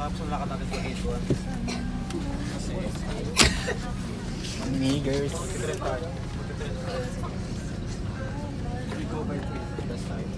Tapos ang lakad natin sa gate 1. Niggers. Mag-trend tayo. We go by 3. That's time.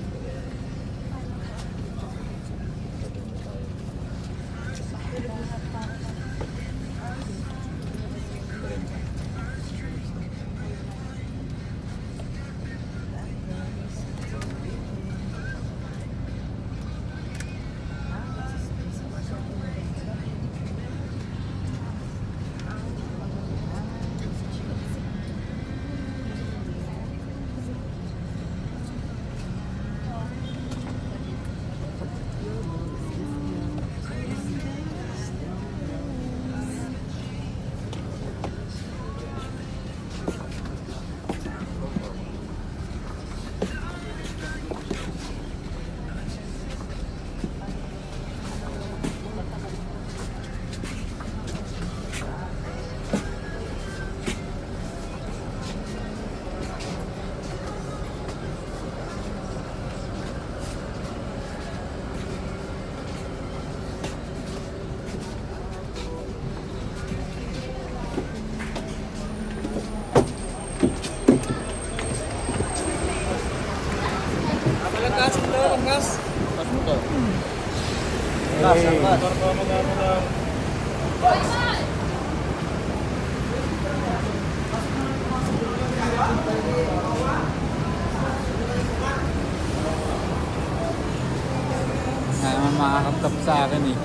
Nga naman makakaptap sa akin eh.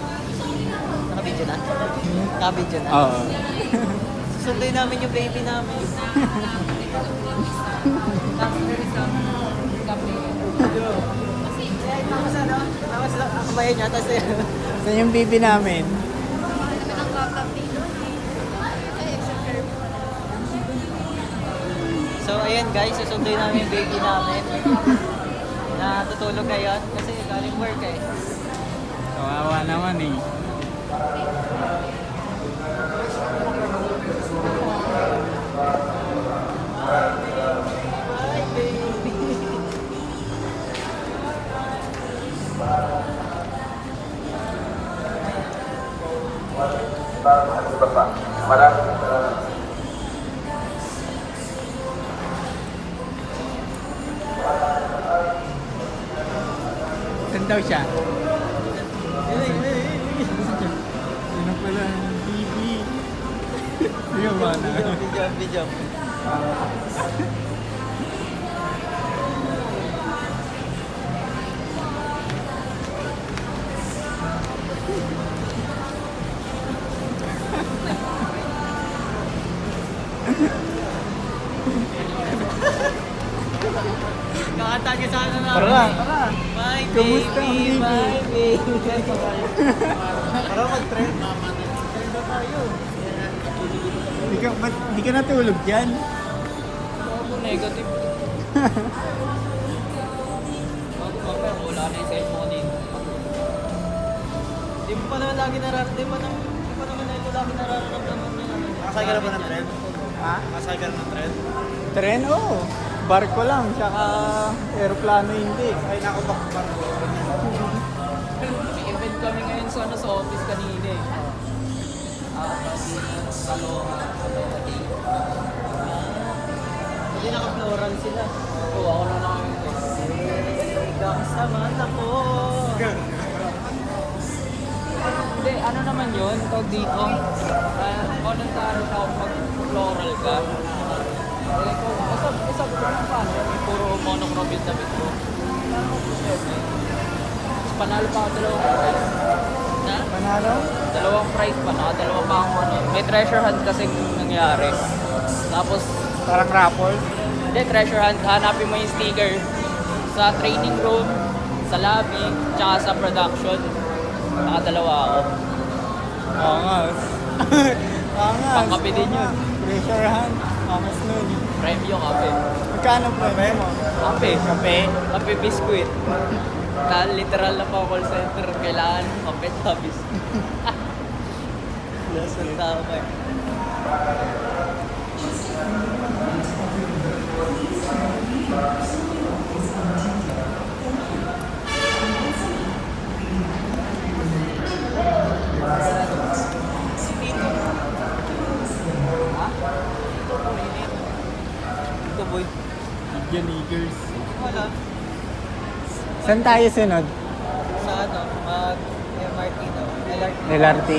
Naka-video na? Naka-video na? Oo. Susunduin namin yung baby namin. Tapos ano? Tapos ako ba yun niya? Tapos Saan yung baby namin? so ayan guys, susunduin namin yung baby namin. Natutulog ngayon kasi galing work eh. Kawawa naman eh. Bye baby! Saan daw siya? Ano pala? Baby. Yung mana. Video. Kakanta niya sana na. Tara. My Kamusta ang baby, baby? my baby. Para mag-trend. Di ka natulog dyan? Ako negative. Wala na yung cellphone eh. Di mo pa naman lagi nararamdaman. Di pa naman ito lagi nararamdaman niya. Makasay ka na ba ng trend? Ha? Makasay ka na ng trend? Tren? Oo. Barko lang, tsaka aeroplano hindi. Ay, naku, bakbar ko. May event kami ngayon sa office kanina eh. Kaloha Day. Hindi naka-floral sila. Oo, ako na lang yung test. Kasama ako. Hindi, ano naman yun? Tawag dito. Voluntary sa pag-floral ka. Isa ko lang paano. May puro monochrome yung damit ko. Panalo pa ako dalawang prize. Na? Panalo? Dalawang prize pa. Nakadalawa pa akong ano. May treasure hunt kasing nangyari. Tapos, Parang raffle? hindi, treasure hunt. Hanapin mo yung sticker sa training room, sa lobby, tsaka sa production. Nakadalawa ako. Oo nga. Oo nga. Pangkape din yun. Pressure hand. Angas nun. Premyo kape. Magkano premyo mo? Kape. Kape? Kape biskuit. Literal na pa call center. Kailangan kape sa biskuit. Nasa tama eh. boy. Indian Eagles. Wala. Saan tayo sunod? Sa ano, MRT daw. LRT. LRT.